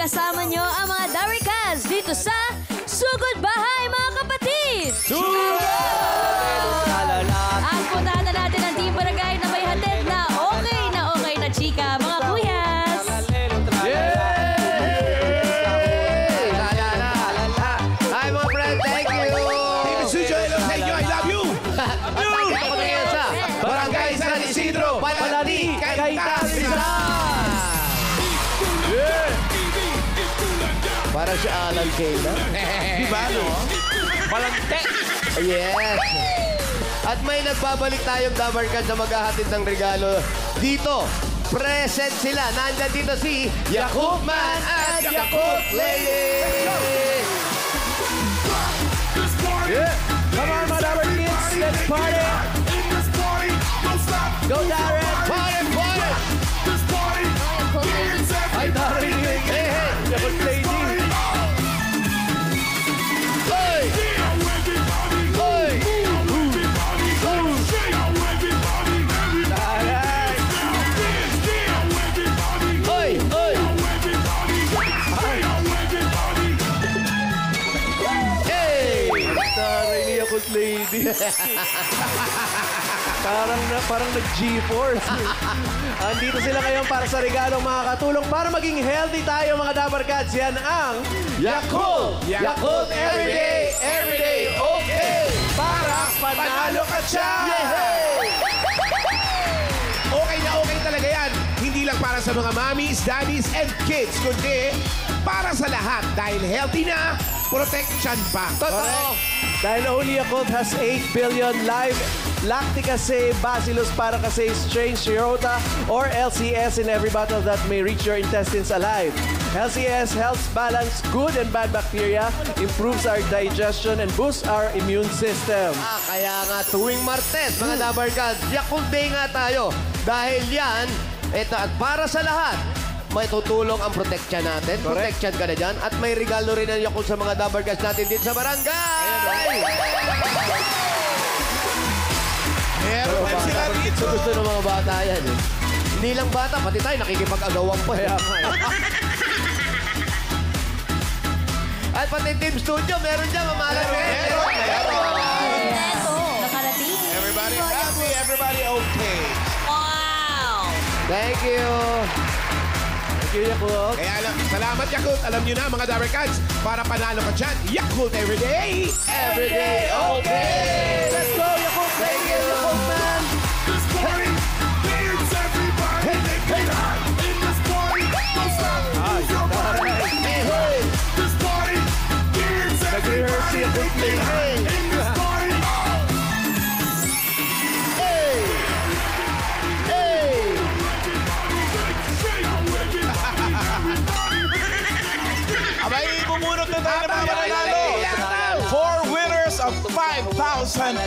kasama nyo ang mga Darikas dito sa Sugod Bahay, mga kapatid! Sugod! At puntahan na natin ang Team Barangay na may hatid na okay na chika, mga kuyas! Hi mga friend, thank you! Team Sujo, hello sa inyo, I love you! Ako na yan sa Barangay San Isidro, Palani, Cagayan de Rizal! Para si Alan Kayla. Di ba, no? Balante! Yes! At may nagbabalik tayong Dabarkad na maghahatid ng regalo dito. Present sila. Nandyan dito si Yakub Man at Yakub Lady! Yeah. Come on, my Dabber kids, let's party! Go, Darren! Party, party! Ay, Darren! Hey, hey! Yakub Lady! Hoy! Hoy! Hoy! Hoy! Hey! Darren ni Yakub Lady. parang nag-G-Force. Andito sila ngayon para sa regalong mga katulong para maging healthy tayo mga Dabarkads. Yan ang Yakult! Yakult everyday, everyday, okay! para panalo ka siya! Okay talaga yan. Hindi lang para sa mga mommies, daddies, and kids, kundi para sa lahat. Dahil healthy na, protection pa. Totoo! Dahil only Yakult has 8 billion live Lacticase, Bacillus, Paracase, strain, Shirota, or LCS in every bottle that may reach your intestines alive. LCS helps balance good and bad bacteria, improves our digestion, and boosts our immune system. Kaya nga tuwing Martes, mga Dabarkad, Yakult Day nga tayo. Dahil yan, ito at para sa lahat, may tutulong ang protection natin. Protection ka na dyan. At may regalo rin ang Yakult sa mga Dabarkads natin dito sa barangay. Meron pa sila dito. Gusto ng mga bata yan. Eh. Hindi lang bata, pati tayo nakikipag-agawang pa. At pati Team Studio, meron dyan, mamalan. Meron. Nakarating! Everybody happy, everybody okay. Wow! Thank you. Thank you, Yakult. Kaya salamat Yakult. Alam nyo na mga Dabarkads, para panalo ka dyan, Yakult everyday. Everyday, okay. Let's go, Yakult. Thank you. Yakult, man. Nag-rehearse si Yakult Lady. Abay, bumunot na tayo ng mga mananalo. 4 winners of 5,000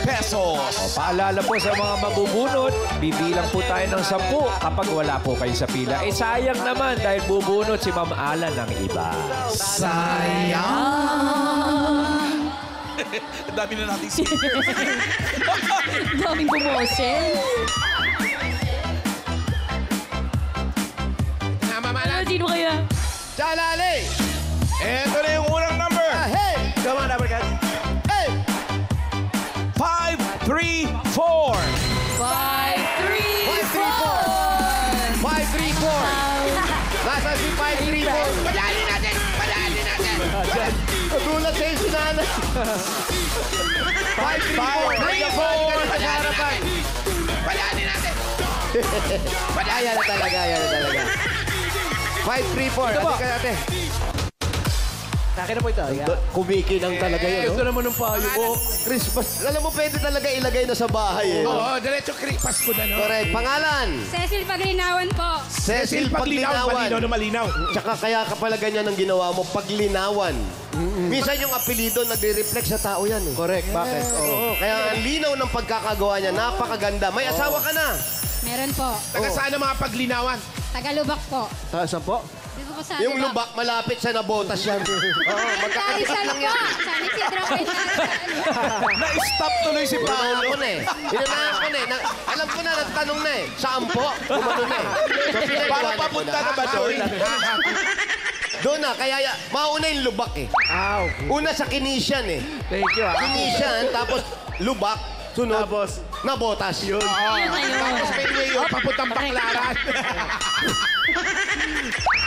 pesos. Paalala po sa mga mabubunot, bibilang po tayo ng 10 kapag wala po kayo sa pila. Sayang naman dahil bubunot si Ma'am Ala ng iba. Ang dami na nating singers. Daming bumoses. Namamalan. Sino kaya? Chalali. Ito na yung unang number. Hey. Come on, Dabarkads. Hey. 534. 5, 3, 4! 534. Nasa si 534. Padali natin. Nagulat sa'yo si Nana. 534. Nagabay ka na sa harapan. Padali natin. Ayan na talaga, 534. Ano ka natin? Akin na po ito. Kumikinang talaga yun, Ito no? naman ng payo ko. Christmas. Alam mo, pwede talaga ilagay na sa bahay, eh. Oo, diretso Pasko na, no? Correct. Pangalan? Cecil Paglinawan po. Cecil Paglinaw, malinaw Paglinawan. na malinaw. Tsaka kaya ka pala ganyan ang ginawa mo, paglinawan. Minsan yung apelido nagre-reflect sa tao yan, eh. Correct. Bakit? Oo. Kaya ang linaw ng pagkakagawa niya, napakaganda. May asawa ka na. Meron po. Taga saan ang mga paglinawan? Tagalubak po. Saan po? Dito po sa Yung lubak, malapit sa nabotas yan. Oo, magkakalipat Darisal lang po. yan. San Isidro po yung Darisal. Na-stop tuloy si Inunahan Paolo. ko na eh. Inunahan ko na eh. Alam ko na, nagtanong na eh. Saan po? Gumano na eh. So, Para pinagkuhanan ko papunta na. na ba doon? Doon na, kaya mauna yung lubak eh. Okay. Una sa Kinesian eh. Thank you, Kinesian, tapos lubak, sunod, Tapos, nabotas. Yun. Tapos may way yung papuntang Baklaran.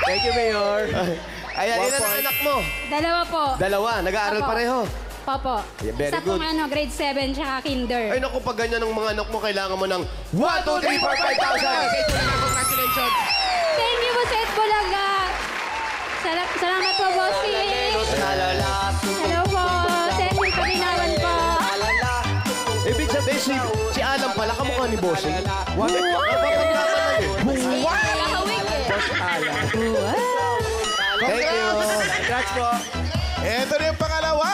thank you, Mayor. Ayan, ilan ang point. anak mo? Dalawa po. Dalawa, nag-aaral Opo. pareho. Popo. Yeah, very Isa pong good. grade 7 tsaka kinder. Ay naku, pag ganyan ng mga anak mo, kailangan mo ng 1, 2, 3, 4, 5,000. Congratulations. Thank you po sa Bulaga. Salamat po, bossing. Hello po. Cecil Paginawan po. Ibig sabihin, si Alam pala, kamukha ni Bossing. What? Napapagkama lang eh. Kahawig eh. Thank you. Congrats po. Ito na yung pangalawa.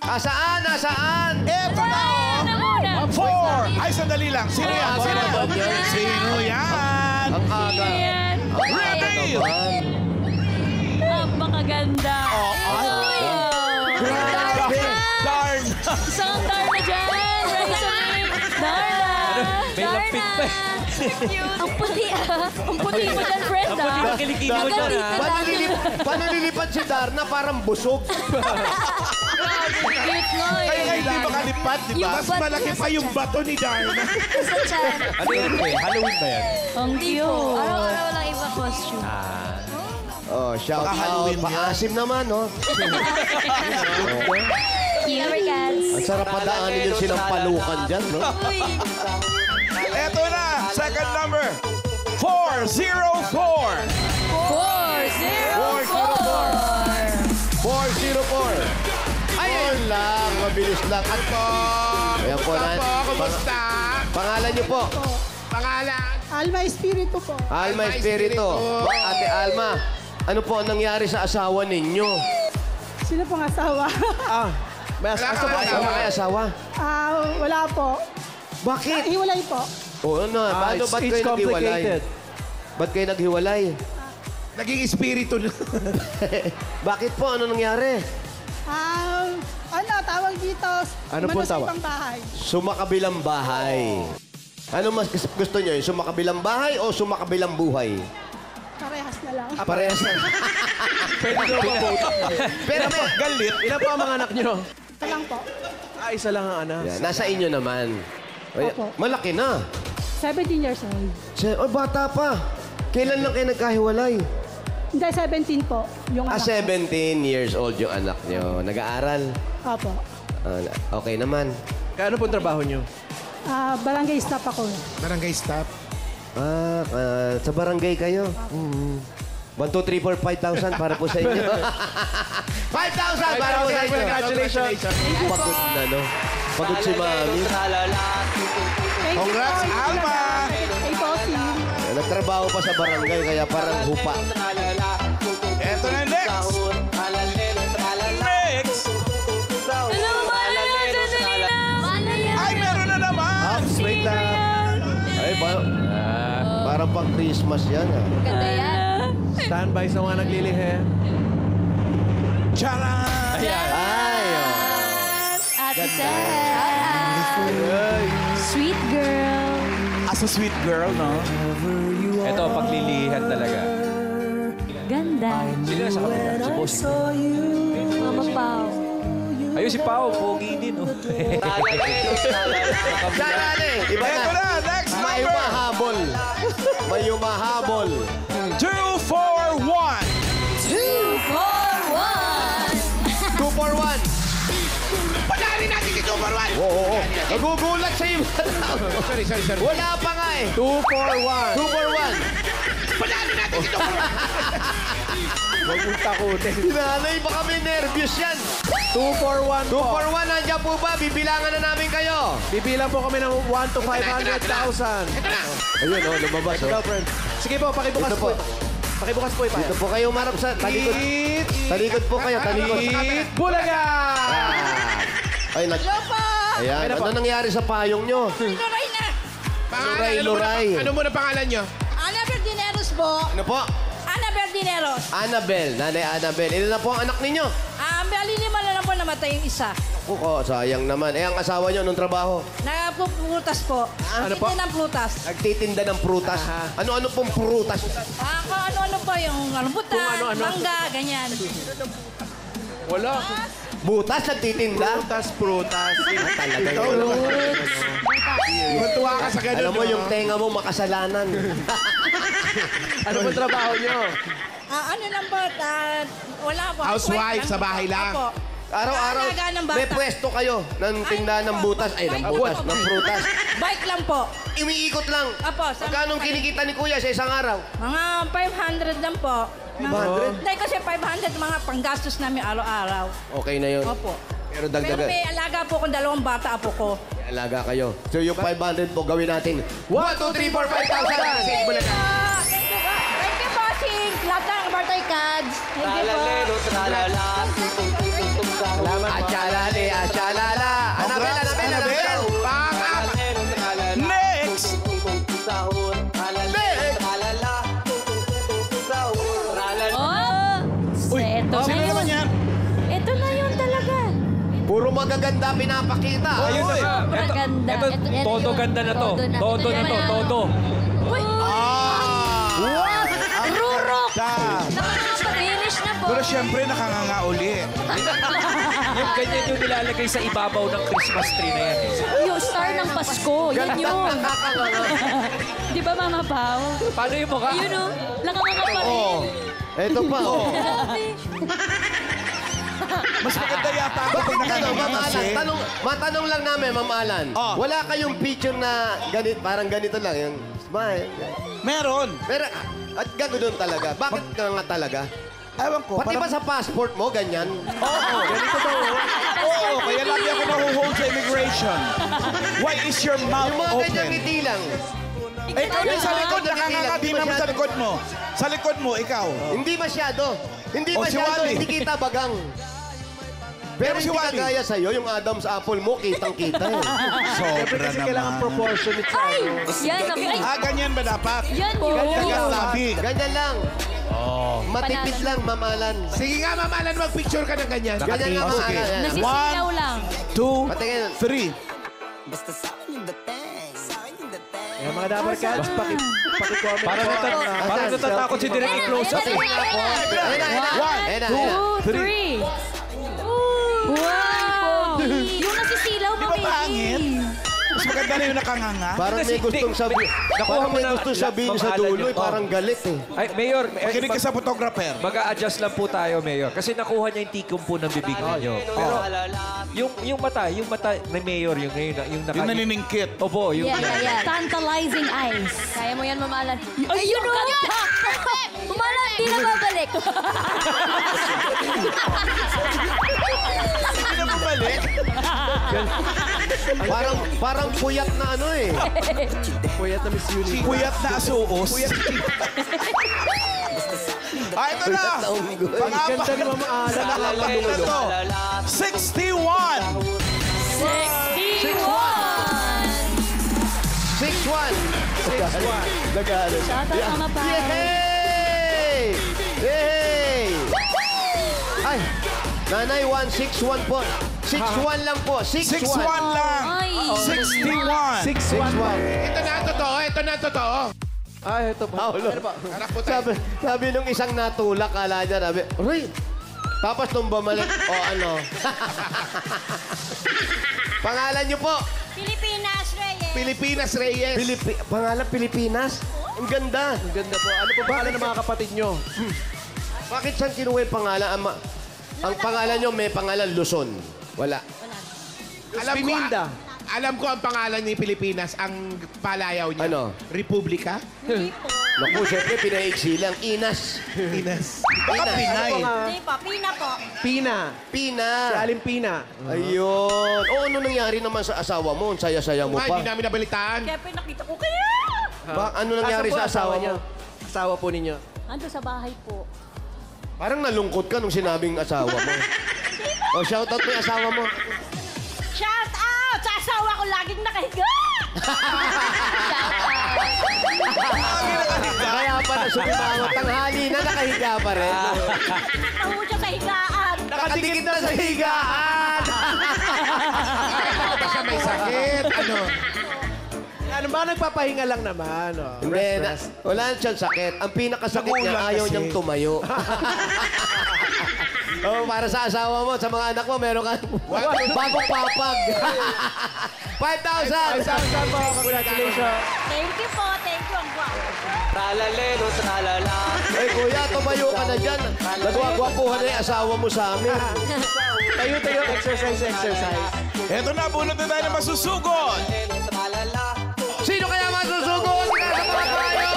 Asaan? Asaan? Ito na Ano muna? 4. Ay, sandali lang. Sino yan? Sino yan? Sino yan? Ang aga. Ayan. Ready? Napakaganda. Grabe. Darn. Isang Darna dyan. Resume. Darna. May lapit pa eh. Ang puti ah. Ang puti mo dyan, friend Ang puti ng kilikili mo dyan, ah. Paano lilipad si Darna? Parang busog. Cute no eh. Kaya hindi makalipad, di ba? Mas malaki pa yung bato ni Darna. Sa chan. Ano yan eh? Halloween ba yan? Ang cute. Araw-araw lang iba costume. Oh, shout Baka out. Halloween yan. Paasim naman, no? Americans. Ang sarap padaanin yung sinampalukan dyan, no? Ito na. Second number. 404. 404. Ay, ayun lang. Mabilis lang. At po. Ayan po na. Kumusta? Pangalan niyo po. Pangalan? Alma Espiritu po. Alma Espiritu. Ate Alma, ano po ang nangyari sa asawa ninyo? Sino pong asawa? May asawa? Asawa kayo asawa? Wala po. Bakit? Hiwalay po. Oo na. Paano? Ba't kayo naghiwalay? complicated. Ba't kayo naghiwalay? Naging espiritu na. Bakit po? Ano nangyari? Tawag dito. Ano pong tawag? Manusipang bahay. Sumakabilang bahay. Ano mas gusto niyo? Yung sumakabilang bahay o sumakabilang buhay? Parehas na lang. Parehas na. Pwede daw ba vote? Pero may... Galit. Ilan po ang mga anak nyo? Ito lang po. Isa lang ang anak. Yan, nasa inyo naman. Ay, Opo. malaki na. 17 years old. Bata pa. Kailan lang kayo nagkahiwalay? Hindi, 17 po. Yung anak 17 years old yung anak nyo. Nag-aaral. ko. Opo. Okay naman. Kano po trabaho nyo? Barangay staff ako. Barangay staff. Sa barangay kayo. 1, 2, 3, 4, 5,000 para po sa inyo. 5,000 para po sa inyo. Congratulations. Pagod na, no? Pagod si Mami. Thank Congrats, you po. Alma. Hey, bossing. Nagtrabaho pa sa barangay, kaya parang hupa. Ito na next. Next. Alam mo, sandali lang. Ay, meron na naman. Wait lang. Ay, parang pang Christmas yan. Ganda yan. Standby sa mga naglilihe. Charan! Ay, Ate Sam. Sweet girl. As a sweet girl, no? Ito, paglilihan talaga. Ganda. Sino sa kapila? Si Bossing. Mama Pao. Ayun si Pao, pogi din. Oh. Sana iba Ito na. na, next May number. umahabol. May umahabol. 241. 2 for 1. Pagkarin natin si 241. Oo. Nagugulat sa iyo. Sorry. Wala pa nga eh. 2 for 1. 2 for 1. Pagkarin natin si 241. Huwag mong takutin. Nanay, baka may nervyos yan. 2 for 1 2 po. for 1, nandiyan po ba? Bibilangan na namin kayo. Bibilang po kami ng 1 to 500,000. Ayun, lumabas. Girlfriend. Sige po, pakibukas Ito po. po. Pakibukas po Dito po kayo marap sa talikod. Talikod po kayo, talikod. Bulaga! Ay, Ayan, ano nangyari sa payong nyo? Luray. Ano muna pangalan nyo? Ana Berdineros po. Ano po? Ana Berdineros. Annabel, Nanay Annabel. Ilan na po ang anak ninyo? Bali 5 na lang po namatay yung isa. Naku ko, sayang naman. Eh, ang asawa niyo, anong trabaho? Nagpuprutas po. Ano po? Ng prutas. Nagtitinda ng prutas. Ano-ano pong prutas? Kung ano-ano po yung rambutan, mangga, ganyan. Wala. Butas, nagtitinda? Prutas. Talaga Ikaw, yun. Matuwa ka sa ganun. Alam mo, no? yung tenga mo makasalanan. Ano ba trabaho niyo? Ano lang po, wala po. Housewife sa bahay lang. Opo. Araw-araw, Alaga ng bata. may pwesto kayo ng tindahan ng butas. Ay, ng butas, ng prutas. Bike lang po. Umiikot lang. Apo, Magkano kinikita ni Kuya sa isang araw? Mga 500 lang po. 500? Hindi kasi 500 mga panggastos namin araw-araw. Okay na yun. Opo. Pero Pero dagdagan. may alaga po kung 2 bata apo ko. Alaga kayo. So yung 500 po gawin natin. 1, 2, 3, 4, 5,000. Sige, bulaga. Thank you, bossing. Lahat ng birthday cards. Thank you po. Salamat po. Achalale, achalala. Anabel, Anabel, Anabel. Pang-apat. Next! Oh! Eto na yun. Ito na yun talaga. Puro magaganda pinapakita. Ayun na nga. Sobrang Ito, ganda. ito, Ito, todo ganda na to. todo na. Todo na to, todo. Uy! What? Rurok! Nakakapag-finish na po. Pero syempre, nakanganga uli. Yung ganyan yung nilalagay sa ibabaw ng Christmas tree na yan. Yung star ng Pasko. Yan yun. Di ba, Mama Pao? Paano yung mukha? Yun o. Nakakanga pa rin. Oh. Ito pa, oh. Mas maganda yata ako pag Ano, nakanganga Ma'am kasi. Alan, matanong lang namin, Ma'am Alan. Oh. Wala kayong picture na parang ganito lang, yung smile. Meron. Pero, at gano'n talaga. Bakit ka nga talaga? Ewan ko. Pati ba sa passport mo, ganyan? Oo, ganito daw. Oo, kaya lagi ako nahuhold sa immigration. Why is your mouth Yung mga ganyan open? ngiti lang. Eh, ikaw din sa likod, nakanganga din naman sa likod mo. Sa likod mo, ikaw. Hindi masyado. Hindi O, si masyado, Wally. hindi kita bagang. Pero si hindi Wally. kagaya sa'yo, yung Adam's apple mo, kitang-kita eh. Siyempre Sobra kasi kailangan naman. proportionate sa Ay! ano. Yan. Ay! Ah, ganyan ba dapat? Yan po. Ganyan labi. Ganyan lang. Matipid lang, Ma'am Alan. Sige nga, Ma'am Alan, mag-picture ka ng ganyan. Ganyan lang, Ma'am sige. Alan. Nasisilaw lang. 2, Patingin. 3. Eh, mga Dabber Cats, paki-comment Parang po. parang natatakot si Direk i-close up eh. Ayun na, ayun na. Ayun na, ayun na. 2, 3. Wow! Yung nasisilaw Di mo, ba pangit? Mas maganda na yung nakanganga. Parang Kasi may gustong hindi- sabihin. nakuha Parang mo may na gustong sabihin Ma'am sa Alan dulo yun. eh. Parang galit eh. Ay, Mayor, Makinig ka sa photographer. mag-a-adjust lang po tayo, Mayor. Kasi nakuha niya yung tikom po ng bibig ninyo. Pero yung mata ni Mayor, yung ngayon, yung Yung naniningkit. Opo, yung... Yeah. Tantalizing eyes. Kaya mo yan, Mamalan. Ayun o! Mamalan, di na babalik. Hindi na bumalik. Parang puyat na ano eh. Puyat na Miss Universe. Puyat na asuos. Ah, ito na. Ganda ni Mama Alan. Nakakapagod na to. 61. 61! 6-1. Nagano. Shout out, Mama Pao. Yay! Yay! Ay, Nanay, 161 po. 61 lang po. 61 61. lang. Ay. 61. 61. Ito na ang totoo, ito na ang totoo. Ay, ito pa. Paulo. Harap po tayo. Sabi nung isang natulak, kala niya, sabi, Uy! Tapos nung bumalik, o ano. Pangalan niyo po. Pilipinas, Reyes. Pilipinas Reyes. Pangalan Pilipinas? Ang ganda. Ang ganda po. Ano po pangalan ng mga kapatid nyo? Bakit saan kinuha yung pangalan? Ang pangalan niyo may pangalan Luzon. Wala. Piminda. Alam ko ang pangalan ni Pilipinas, ang palayaw niya. Ano? Republika? Naku, siyempre, pinaiksi lang. Inas. Inas. Baka Pinay. Hindi po, Pina po. Pina. Pina. Si Aling Pina. Ayun. O, ano nangyari naman sa asawa mo? Ang saya-saya mo Ay, pa. hindi namin nabalitaan. Kaya pinakita ko kaya. Ano nangyari Asan po sa asawa mo? niyo? Asawa po ninyo. Ando sa bahay po. Parang nalungkot ka nung sinabing asawa mo. O, shoutout mo yung asawa mo. Shout out sa asawa ko laging nakahiga. Kaya pala sumimangot. Tanghali na nakahiga pa rin. Nahu siya sa higaan. Nakadikit na sa higaan! Baka siya may sakit. Ano? Ano ba, nagpapahinga lang naman. Oh. Hindi, Rest. wala siyang sakit. Ang pinakasakit niya, Nagulat ayaw kasi. niyang tumayo. Oh, para sa asawa mo, sa mga anak mo, meron kang bagong papag. 5,000! po, congratulations. Thank you po. Thank you. Ang guwapo. Tralalero, tralala. Eh, kuya, tumayo ka na dyan. Nagwagwapuhan na yung asawa mo sa amin. Tayo, exercise. Eto na, bunot na tayo na masusugod. Tralala. Sino kaya masusugot ka sa mga payo?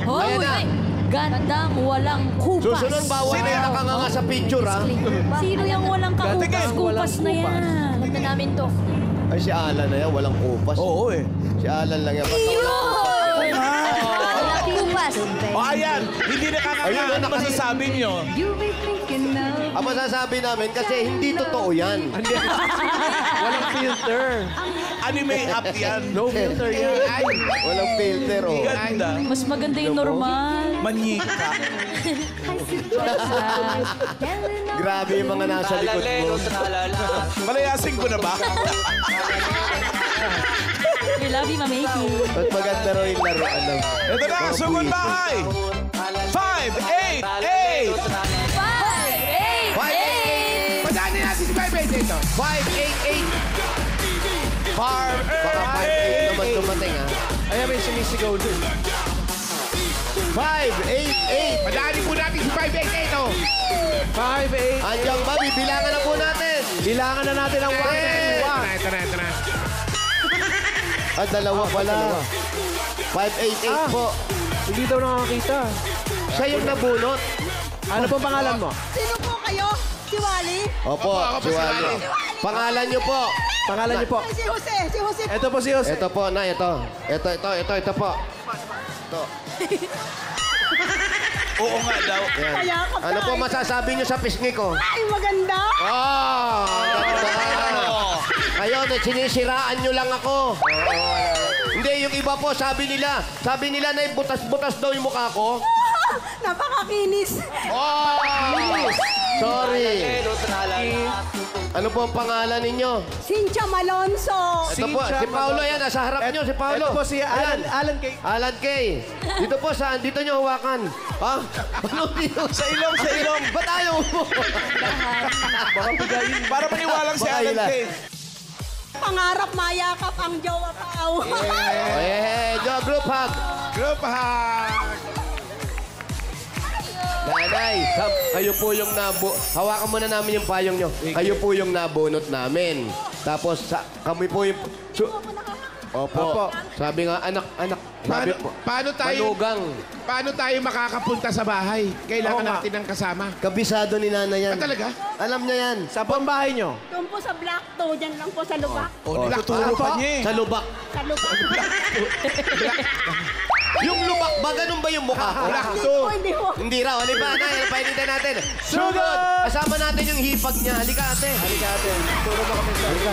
Hoy, Ayan na. gandang walang kupas. Susunod, bawal na yung nakanganga sa picture, ha? Sino yung walang Tingin, kakupas-kupas na yan? Tignan namin to. Ay, si Alan na yan, walang kupas. Oo eh. Si Alan lang yan. Walang kupas. O ayan, hindi nakakanga. Ano masasabi nyo? Ang masasabi namin, kasi hindi totoo yan. Walang filter. Anime up yan. No filter yan. Walang filter, oh. Ganda. Mas maganda yung normal. Manyika. Grabe yung mga nasa likod mo. Tralalero, tralala. Palayasin ko na ba? We love you, Mamiki. At maganda raw yung laro, alam. Ito na, sugod bahay. 5, 8, 8. 5, 8, 8. Padaanin natin si Bebe dito. 588. Farm. Baka 588 naman dumating, ha? Ayan, may sumisigaw dun. 588. Padaanin po natin si 588, oh. 5, 8. Andiyan ba? Bibilangan na po natin. Bilangan na natin ang 1 and Ito na. Ah, dalawa pala. 588 po. Hindi daw nakakita. Siya yung nabunot. Ano po pangalan mo? Sino po kayo? Si Wally? Opo, ako po si si Wally. Wally. Pangalan niyo po. Pangalan niyo po. Si Jose. Si Jose. Ito po si Jose. Ito po, na, ito. Ito po. Ito. Oo nga daw. Yan. Payakap Ano po tayo. masasabi niyo sa pisngi ko? Ay, maganda. Ah! Kayo, sinisiraan niyo lang ako. Hindi, yung iba po, sabi nila na butas-butas daw yung mukha ko. Napakakinis. Oh! Sorry. Tralalero, tralala. Ano po ang pangalan ninyo? Cynthia Malonzo. Ito po, si Paolo yan, nasa harap niyo, si Paolo. Ito po si Alan. Alan kay... Alan Kay. Dito po, saan? Dito niyo hawakan. Ha? Ano dito? Sa ilong, sa ilong. Ba't ayaw mo? Baka bigayin. Para maniwalang si Baka Alan ilan. Kay. Pangarap mayakap ang jowa pao. Eh, group hug. Group hug. Nanay, kayo po yung hawakan muna namin yung payong nyo. Kayo po yung nabunot namin. Tapos, kami po yung... Opo. Sabi nga, anak. Sabi po, Paano tayo makakapunta sa bahay? Kailangan natin ng kasama. kabisado ni nanay yan. Ah, talaga? Alam niya yan. Sa pang bahay niyo? Doon po sa Black 2, dyan lang po sa lubak. O, nagtuturo pa niya eh. Sa lubak. Sa lubak. Yung lubak ba? Ganun ba yung mukha ko? Black Hindi to. po, hindi po. Hindi raw. Halika, Nay. Painitan natin. Sugod! Kasama natin yung hipag niya. Halika, ate. Halika ate. Turo mo kami sa... Halika.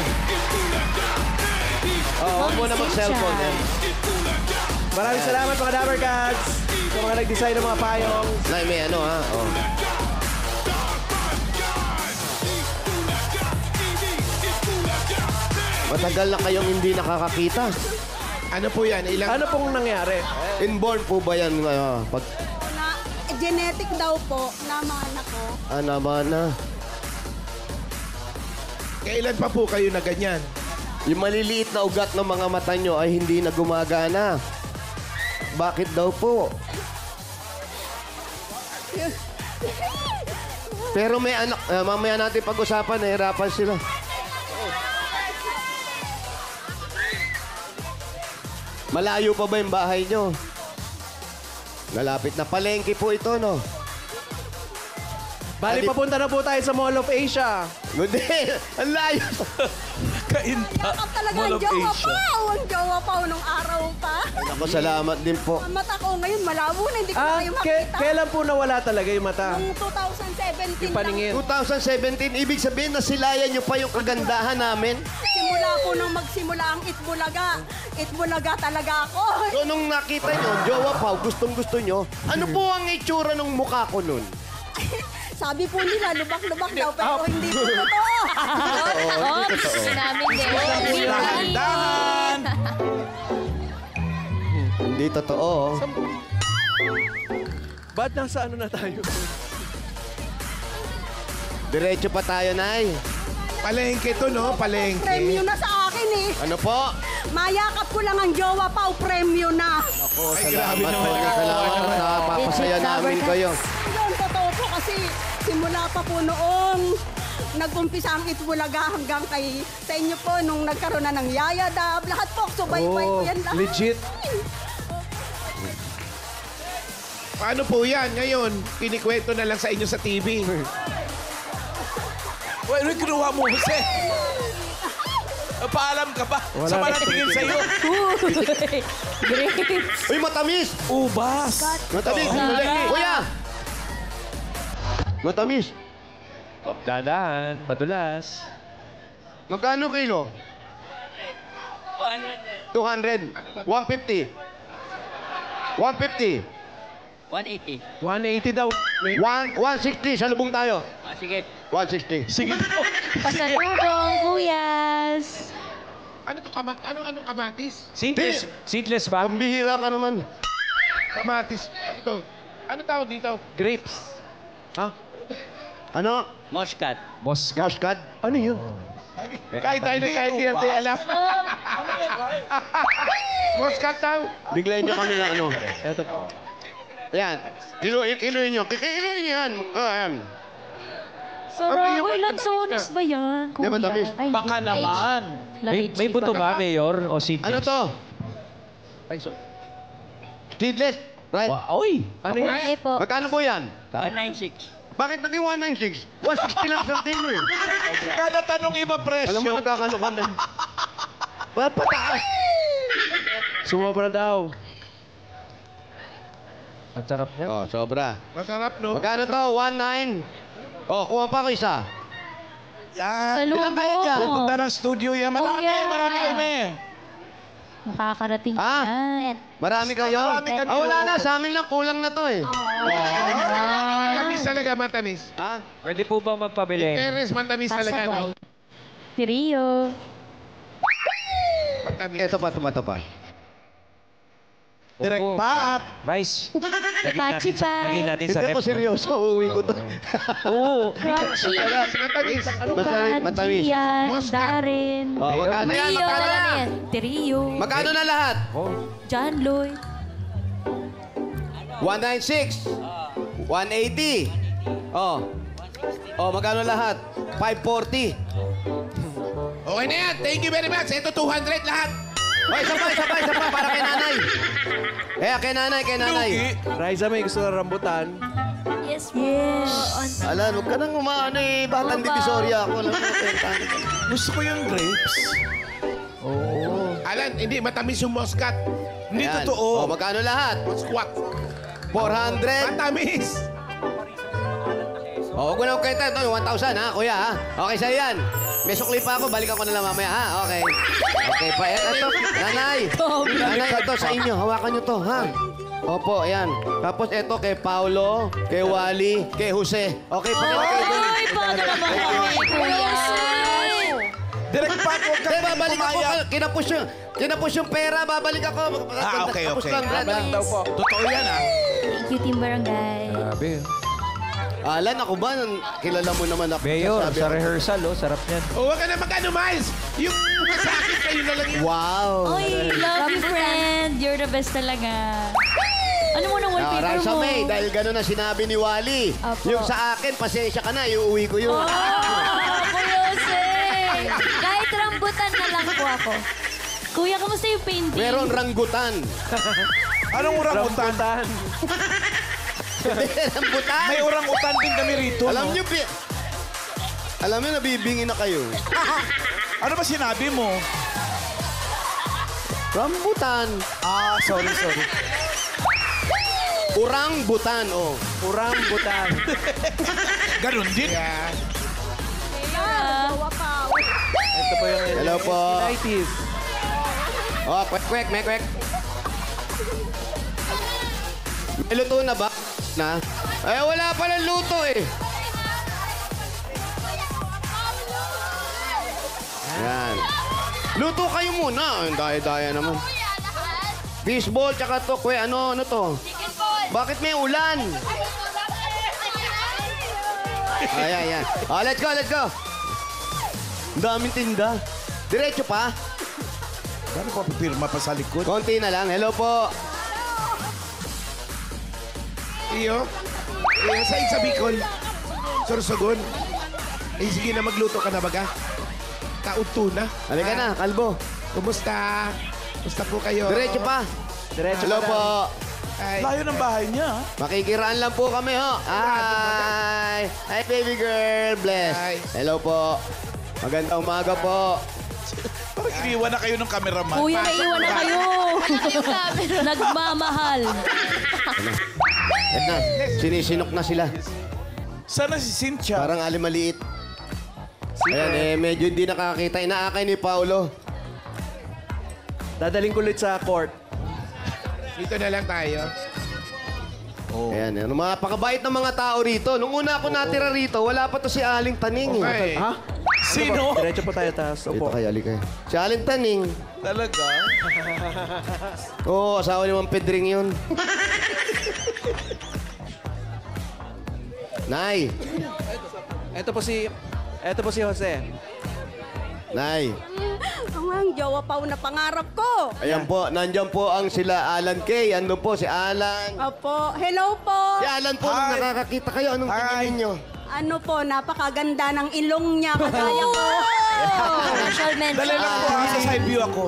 Huwag mo na mag-cellphone yan. Maraming salamat mga Dabber Cats. Sa mga nag-design ng mga payong. Nay, may ano, ha? Oh. Matagal na kayong hindi nakakakita. Ano po yan? Ano pong nangyari? Inborn po ba yan? Pag, Genetic daw po na mga anak ko. naman na. Kailan pa po kayo na ganyan? Yung maliliit na ugat ng mga mata nyo ay hindi na gumagana. Bakit daw po? Pero may anak, mamaya natin pag-usapan, nahirapan sila. Malayo pa ba yung bahay nyo? Malapit na palengke po ito, no? Bali, papunta na po tayo sa Mall of Asia. Hindi, ang layo. Kainta. Yakap talaga Mall ang of jowa Asia. pao. Ang jowa pao nung araw pa. Ako, salamat din po. Ang mata ko ngayon malabo na. Hindi ko na kayo makita. Kailan po nawala talaga yung mata? Noong 2017 Yung paningin. 2017, ibig sabihin nasilayan nyo pa yung kagandahan namin? Simula po nung magsimula ang Itbulaga. Itbulaga talaga ako. So, nung nakita nyo, jowa pa, gustong-gusto nyo, ano po ang itsura ng mukha ko nun? Sabi po nila, lubak-lubak daw, pero hindi po totoo. Oops, sinamin din. Dahan-dahan. Hindi totoo. Ba't nasa ano na tayo? Diretso pa tayo, Nay. Palengke to, no? Palengke. Premyo na sa akin eh. Ano po? Mayakap ko lang ang jowa pa, premyo na. Ay, grabe naman. Salamat. Napapasaya namin kayo. Yun, totoo po kasi simula pa po noong nag-umpisa ang Itbulaga hanggang kay sa inyo po nung nagkaroon na ng Yaya Dab. Lahat po, subaybay ko yan lahat. Legit. Paano po yan? Ngayon, kinikwento na lang sa inyo sa TV. Well, ano kinuha mo, Jose? Paalam ka ba? Sa tingin sa'yo. Uy, matamis! Ubas. Matamis! Kuya! Matamis. Dahan, madulas. Magkano kilo? 200. 150. 150. 180. 180 daw. 160. Salubong tayo. Sige. 160. Sige. Pasalubong, kuyas. Ano to? Anong kamatis? Seedless ba? Pambihira ka naman. Kamatis. Ito. Ano tawag dito? Grapes. Ha? Ano? Moscat. Muscad? Ano yun? Kahit tayo na kahit hindi natin alam. Moscat daw. Biglayin niyo kami na ano. Eto. Ayan. Kiluin niyo. Kikiluin niyo yan. Ayan. Sarap. Uy, lansones ba yan? Di ba, tamis? Ay, Baka naman. May buto ba, Mayor? O seedless? Ano to? Seedless. Right. Uy! Ano yun? Ay po. Magkano po yan? 196. Bakit naging 196? 160 lang sa mo eh. Kada tanong iba presyo. Alam mo, nagkakalokan na. Ba't pataas? Sumobra daw. Ang sarap niya. Oh, sobra. Masarap, no? Magkano to? 19. Oh, kuha pa ako isa. Yan. Salubong. Pupunta ng studio yan. Marami kami. Makakarating Ah? yan. Marami kayo? Marami kami. Wala na. Sa amin lang. Kulang na to eh. Matamis talaga, matamis. Ha? Pwede po ba magpabili? Teres, matamis talaga, no? Si Rio. Matamis. Ito pa. Direct pa. Vice. Pachi pa. Lagyan natin sa Hindi rep. ko seryoso. Uuwi ko to. Oo. Crunchy. Matamis. Matamis. Yan. Darren. Oh, magkano yan? Rio. Magkano na? Rio. Magkano na lahat? John Lloyd. 196. 180. Oh. Oh, magkano lahat? 540. Okay na yan. Thank you very much. Ito, 200 lahat. Oh, isa pa. Para kay nanay. Kay nanay. Raisa, may gusto na rambutan. Yes po. Yes. Alam, huwag ka nang umaano eh. Batang divisoria ako. Alam mo, Gusto ko yung grapes. Alan, hindi. Matamis yung Moscat. Hindi Ayan. totoo. Oh, magkano lahat? Squat. 400. Matamis. Oh, huwag mo na huwag kayo tayo. 1,000 ha, kuya ha. Okay, sa'yo yan. May sukli pa ako. Balikan ko na lang mamaya ha. Okay. Okay pa. Ito, nanay. Nanay, ito sa inyo. Hawakan nyo to ha. Opo, ayan. Tapos ito kay Paulo, kay Wally, kay Jose. Okay, pakita kayo doon. Ay, paano naman kami, kuya? Direct pa ako. Hindi, babalik ako. Kinapos yung pera. Babalik ako. Okay. Tapos lang, Brad, ha? Totoo yan, ha? Thank you, Team Barangay. Grabe. Alan, ako ba? Kilala mo naman ako. Mayor, Sabi sa ako. rehearsal, sarap niyan. Huwag ka na mag-ano, Miles. Yung sa akin, kayo na lang yun. Wow. Oy, love you, friend. You're the best talaga. Ano mo nang wallpaper Raisa mo? May, dahil gano'n na sinabi ni Wally. Apo. Yung sa akin, pasensya ka na, iuwi ko yun. Oh, Kuya Jose. Kahit rambutan na lang po ako. Kuya, kamusta yung painting? Meron ranggutan. Anong orangutan? Rambutan. Rambutan? May orangutan din kami rito, Alam no? nyo, alam nyo, nabibingi na kayo. Ano ba sinabi mo? Rambutan. Sorry. Urang-butan, oh. Rambutan. Ganun din. Jowa pa. Ito po yung Hello po. United. Oh, kwek, may kwek. May luto na ba? Na? Eh, wala pa ng luto eh. Yan. Luto kayo muna. Ang daya-daya naman. Fishball, tsaka tokwe. Ano to? Bakit may ulan? Ayan. Oh, let's go. Ang daming tinda. Diretso pa. Gano'n pa pipirma pa sa likod? Konti na lang. Hello po. Iyo. Sa Bicol. Sorsogon. Sige na, magluto ka na baga. Kauto na. Halika na, kalbo. Kumusta? Kumusta po kayo? Diretso pa. Diretso Hello pa po. Ay, Layo ng bahay niya. Makikiraan lang po kami, ho. Hi. Hi, baby girl. Bless. Hi. Hello po. Magandang umaga po. Parang iniwan na kayo ng cameraman. Kuya, naiwan na kayo. Nagmamahal. Eto na, sinisinok na sila. Sana si Cynthia. Parang alimaliit. Ayan, medyo hindi nakakita. Inaakay ni Paolo. Dadaling ko ulit sa court. dito na lang tayo. Ayan, yan. Napakabait ng mga tao rito. Nung una ako natira rito, wala pa to si Aling Taning. Okay. Ha? Sino? Diretso po tayo taas. Dito Opo. kayo, alikay. Si Aling Taning. Talaga? Oo, asawa ni Mang Pedring yun. Nay! Ito po si Jose. Nay! Ang jowa pa na pangarap ko. Ayan po, nandyan po ang sila Alan Kay. Ano po, si Alan. Opo. Hello po. Si Alan po, nung Hi. nakakakita kayo, anong tingin ninyo? Ano po, napakaganda ng ilong niya. Kagaya ko. Special mention. Dali lang po, sa side view ako.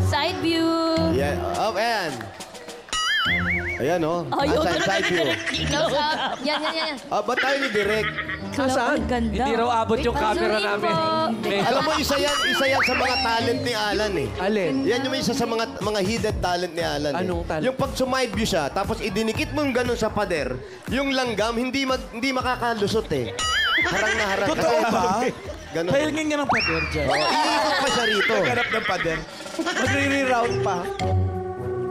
Side view. Yeah. Oh, ayan. Ayan, oh. Ayaw Side, talaga side view. Close up. Yan. Ah, ba't tayo ni Direk? Ang ganda. Hindi raw abot yung camera Sorry namin. po. Alam mo, isa yan sa mga talent ni Alan eh. Alin? Yan yung isa sa mga hidden talent ni Alan eh. Anong talent? Yung pag sumide view siya, tapos idinikit mo yung ganun sa pader, yung langgam, hindi makakalusot eh. Harang na harang. Totoo ba? Ganun. Pahilingin nga ng pader dyan. Iikot pa siya rito. Ganap ng pader. Magre-reroute pa.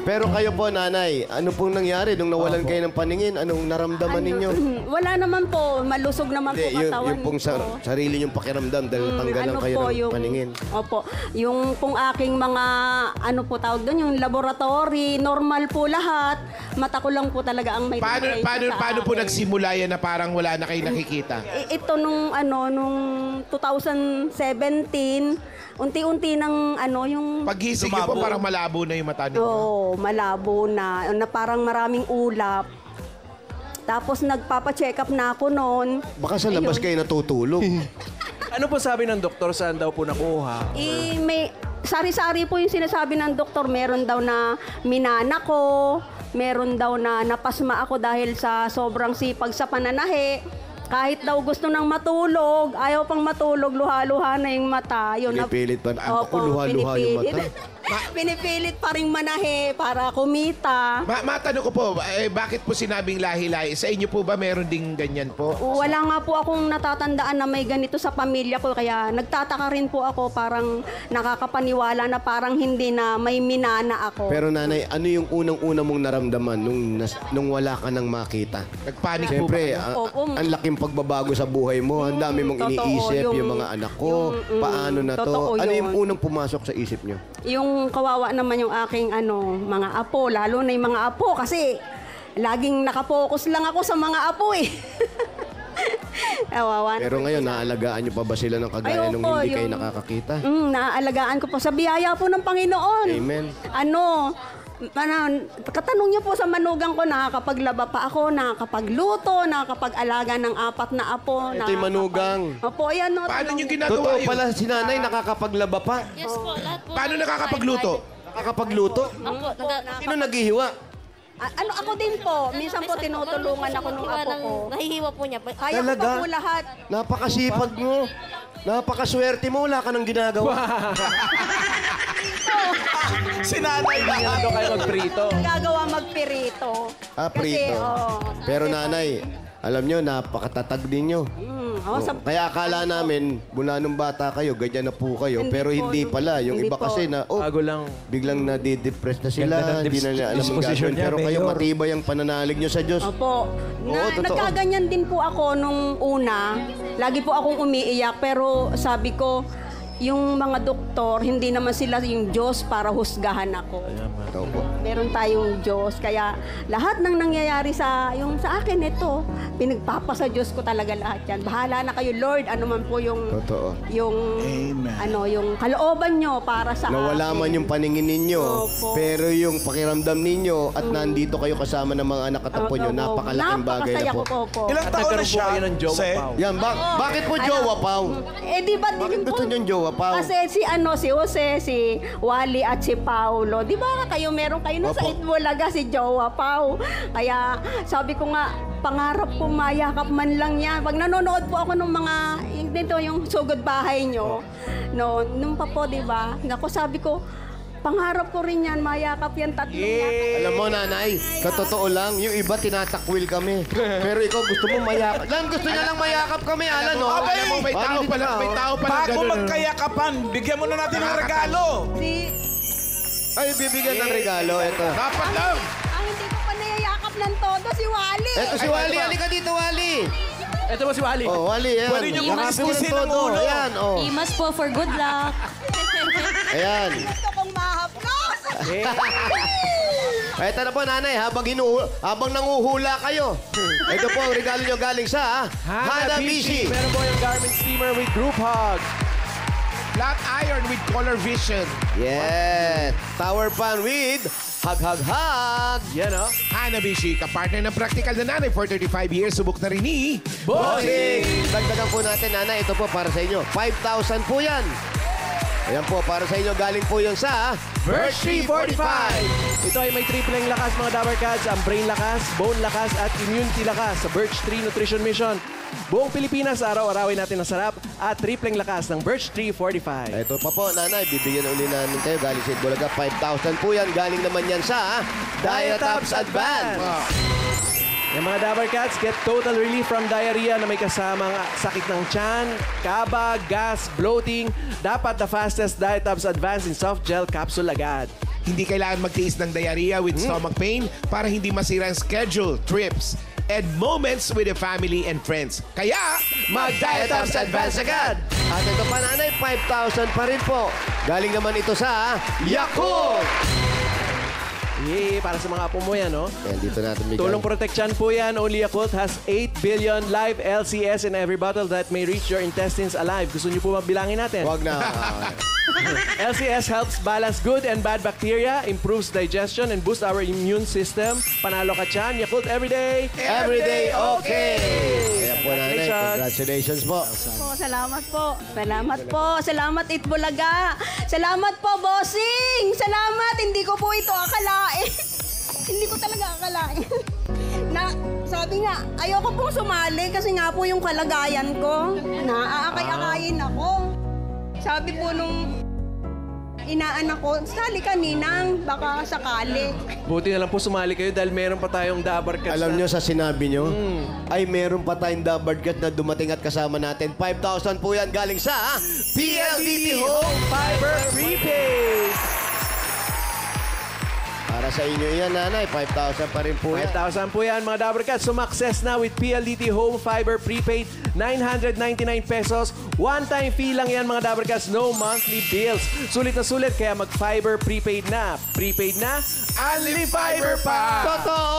Pero kayo po, nanay, ano pong nangyari nung nawalan kayo ng paningin? Anong naramdaman ninyo? Wala naman po. Malusog naman po Hindi, katawan yung pong ko. sarili yung pakiramdam dahil tanggalan kayo ng paningin. Opo. Yung pong aking mga, ano po tawag doon, yung laboratory, normal po lahat. Mata ko lang po talaga ang may difference sa Paano po akin. nagsimula yan na parang wala na kayo nakikita? Ito nung 2017, unti-unti ng yung Paggising niyo po, parang malabo na yung mata niyo. malabo na parang maraming ulap. Tapos nagpapa-check up na ako noon. Baka sa labas kayo natutulog. Ano po sabi ng doktor? Saan daw po nakuha? May sari-sari po yung sinasabi ng doktor. Meron daw na minana ko, meron daw na napasma ako dahil sa sobrang sipag sa pananahe. Kahit daw gusto nang matulog, ayaw pang matulog, luha-luha na yung mata. Yun Pinipilit pa. Opo, Ako, luha-luha yung mata. Pinipilit pa rin manahe para kumita. Matanong ko po, bakit po sinabing lahi-lahi? Sa inyo po ba meron ding ganyan po? Wala nga po akong natatandaan na may ganito sa pamilya ko. Kaya nagtataka rin po ako, parang nakakapaniwala na parang hindi na may minana ako. Pero nanay, ano yung unang-una mong naramdaman nung wala ka nang makita? Nagpanik po ba? Siyempre, kayo? ang laking pagbabago sa buhay mo. Ang dami mong Totoo, iniisip, yung mga anak ko, paano na to. totoo Ano yun. yung unang pumasok sa isip nyo? Yung kawawa naman yung aking mga apo, lalo na yung mga apo kasi laging nakapokus lang ako sa mga apo eh. Kawawa. Pero ngayon, naalagaan nyo pa ba sila ng kagaya nung Ayoko, hindi kayo yung- nakakakita? Naaalagaan ko po sa biyaya po ng Panginoon. Amen. Katanong niyo po sa manugang ko, nakakapaglaba pa ako, nakakapagluto, nakakapag-alaga ng 4 na apo. Ito yung manugang. Opo, ayan. No, Paano tanong- nyo ginagawa Totoo yun? pala, si nanay nakakapaglaba pa. Yes po, lahat po. Paano nakakapagluto? Nakakapagluto. Opo, Sino naghihiwa? Ako din po. Minsan po tinutulungan ako ng apo ko. Nahihiwa po niya. Kaya ko Talaga? pa po lahat. Napakasipag mo. Napakaswerte mo. Wala ka nang ginagawa. Sinanay na. Ano kayo magprito? Gagawa magpirito. Prito. Pero nanay, alam nyo, napakatatag din nyo. Kaya akala namin, mula nung bata kayo, ganyan na po kayo. Hindi Pero po, hindi pala. Yung hindi iba po. kasi na, Bago lang. biglang nadidepress na sila. Ganda ng Hindi na nila alam ang disposition gagawin. niya, Pero kayo, Mayor. matibay ang pananalig nyo sa Diyos. Opo. totoo. Nagkaganyan din po ako nung una. Lagi po akong umiiyak pero sabi ko, yung mga doktor, hindi naman sila yung Diyos para husgahan ako. Ito po. Meron tayong Diyos. Kaya lahat ng nangyayari sa akin ito, pinagpapasa Diyos ko talaga lahat yan. Bahala na kayo, Lord. Ano man po yung Totoo. yung kalooban nyo para sa Nawala akin. man yung paningin ninyo, Opo. pero yung pakiramdam ninyo at nandito kayo kasama ng mga anak at apo nyo, Opo. napakalaking bagay na Napakasaya po. ko po. Ilang At taon na nagkaroon po siya, kayo ng jowa, Sir? Pao. Yan, bakit po jowa, Pao? Eh di ba Bakit gusto nyo yung jowa, Pao? Kasi si Jose, si Wally at si Paulo. Di ba kayo meron kayo nasa Opo. Itbulaga si Jowa Pao. Kaya sabi ko nga, pangarap ko mayakap man lang yan. Pag nanonood po ako ng mga, dito yung sugod bahay nyo, no, nung pa po, di ba? Ako sabi ko, pangarap ko rin yan, mayakap yan, tatlong yakap. Alam mo, nanay, katotoo lang, yung iba tinatakwil kami. Pero ikaw gusto mo mayakap. Lan, gusto niya lang mayakap kami, Alan, no? Alam mo, may tao Hindi pala, na, may oh. tao pala Bago ganun. magkayakapan, bigyan mo na natin ng regalo. Ay, bibigyan ng regalo. Ito. Dapat lang. Ang hindi ko pa nayayakap ng todo, si Wally. Ito si Wally. Halika dito, Wally. Ito ba si Wally? Oh, Wally, yan. Pwede niyo Yakapin mo ng kumiskisin ang todo. ulo. Ayan, oh. Imas po for good luck. Ayan. Gusto kong mahaplos. Ito na po, nanay, habang nanguhula kayo. Ito po ang regalo nyo galing sa Hanabishi. Meron po yung garment steamer with group hug. Flat iron with color vision. Yes. Tower pan with hug. Yan, oh. Hanabishi, kapartner ng practical na nanay for 35 years. Subok na rin ni... Bossing! Dagdagan po natin, nanay. Ito po para sa inyo. 5,000 po yan. Ayan po, para sa inyo. Galing po yun sa Birch 345. Ito ay may tripleng lakas mga Dabber Cats. Ang brain lakas, bone lakas, at immunity lakas sa Birch 3 Nutrition Mission. Buong Pilipinas, araw-arawin natin ang sarap at tripleng lakas ng Birch 345. Ito pa po, nanay. Bibigyan uli namin kayo. Galing sa Itbulaga. 5,000 po yan. Galing naman yan sa Diatops Advance. Yung mga Dabber Cats, get total relief from diarrhea na may kasamang sakit ng tiyan, kaba, gas, bloating. Dapat the fastest Diatops Advance in soft gel capsule agad. Hindi kailangan magtiis ng diarrhea with stomach pain para hindi masira ang schedule, trips, and moments with the family and friends. Kaya, Mag-Diatops Advance agad! At ito pa, nanay, 5,000 pa rin po. Galing naman ito sa Yakult! Yay, para sa mga apo mo yan, no? Ayan, dito natin bigyan. Tulong protection po yan. Only Yakult has 8 billion live LCS in every bottle that may reach your intestines alive. Gusto niyo po mabilangin natin? Wag na. LCS helps balance good and bad bacteria, improves digestion, and boosts our immune system. Panalo ka dyan. Yakult everyday. Everyday okay! Kaya po, nanay, Congratulations. congratulations po. Po, salamat po. Salamat po. Salamat Itbulaga. Salamat po, bossing. Salamat. Hindi ko po ito akalain. Hindi ko talaga akalain. Na, sabi nga, ayoko pong sumali kasi nga po yung kalagayan ko. Naaakay-akayin ako. Sabi po nung inaanak ko, sali ka, Ninang, baka sakali. Buti na lang po sumali kayo dahil meron pa tayong Dabber Cats. Alam nyo sa sinabi nyo, ay meron pa tayong Dabber Cat na dumating at kasama natin. 5,000 po yan galing sa PLDT Home Fiber Prepaid. Para sa inyo yan, nanay. 5,000 pa rin po yan. 5,000 po yan, mga Dabber Cats. Sumakses na with PLDT Home Fiber Prepaid. 999 pesos. One-time fee lang yan, mga Dabber Cats. No monthly bills. Sulit na sulit, kaya mag-Fiber Prepaid na. Prepaid na, Only Fiber pa! Totoo!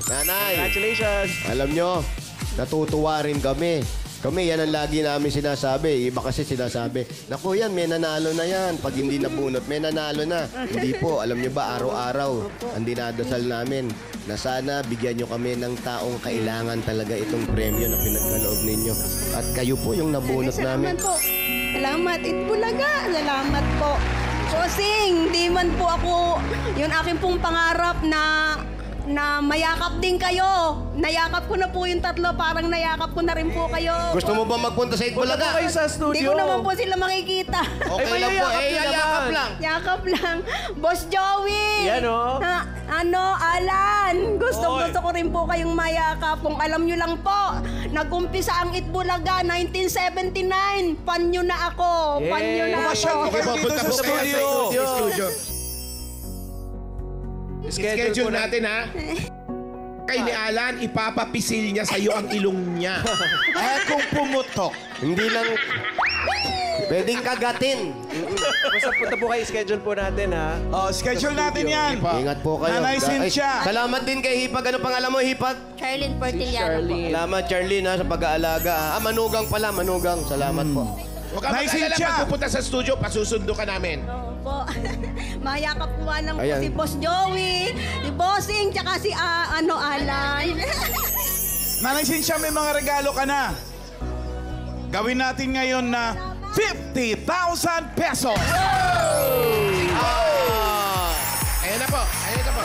Nanay, congratulations. alam nyo, natutuwa rin kami. Kami, yan ang lagi namin sinasabi. Iba kasi sinasabi, naku yan, may nanalo na yan. Pag hindi nabunot, may nanalo na. Hindi po, alam nyo ba, araw-araw, ang dinadasal namin na sana bigyan nyo kami ng taong kailangan talaga itong premyo na pinagkaloob ninyo. At kayo po yung nabunot namin. Salamat po. Salamat Itbulaga. Salamat po. Bossing, di man po ako, yun aking pong pangarap na mayakap din kayo. Nayakap ko na po yung tatlo, parang nayakap ko na rin po kayo. Gusto mo ba magpunta sa Punta Itbulaga? po kayo sa studio. Hindi ko naman po sila makikita. Okay Ay, lang po. mayayakap Eh, ka yakap naman. lang. Yakap lang. Boss Joey! Yan, oh. Alan! Gusto ko rin po kayong mayakap. Kung alam nyo lang po, nag-umpisa ang Itbulaga, 1979. Panyo na ako. Panyo na Masyal ako. po kayo dito sa studio. Schedule natin, ha? Kay ni Alan, ipapapisil niya sa'yo ang ilong niya. Eh kung pumutok. Hindi Pwedeng kagatin. Basta punta po kayo, schedule po natin, ha? Oh, schedule natin yan. Ingat po kayo. Nanay Cynthia. Salamat din kay Hipag. Ano pangalan mo, Hipag? Charlene Portiliano po. Salamat, Charlene, ha, sa pag-aalaga. Manugang pala, manugang. Salamat po. Huwag ka Nay mag-alala Cynthia. pag pupunta sa studio, pasusundo ka namin. Po. Mayakap po ng Ayan. si Boss Joey, si Bossing, tsaka si Alan. Nanay Cynthia, may mga regalo ka na. Gawin natin ngayon na 50,000 pesos. Ayan na po. Ayan na po.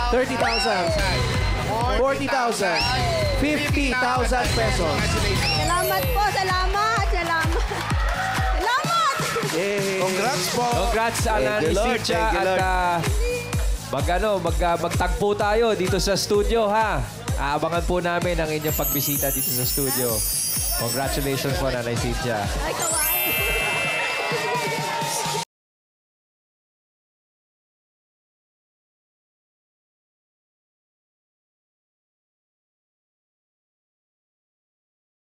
30,000. 30,000. 40,000. 50,000 pesos. Salamat po, salamat. Yay! Congrats po. Congrats, Thank Alan you, Lord. Cynthia. Thank you, At Lord. magtagpo tayo dito sa studio, ha? Aabangan po namin ang inyong pagbisita dito sa studio. Congratulations po, Nanay Cynthia. Ay, kawain.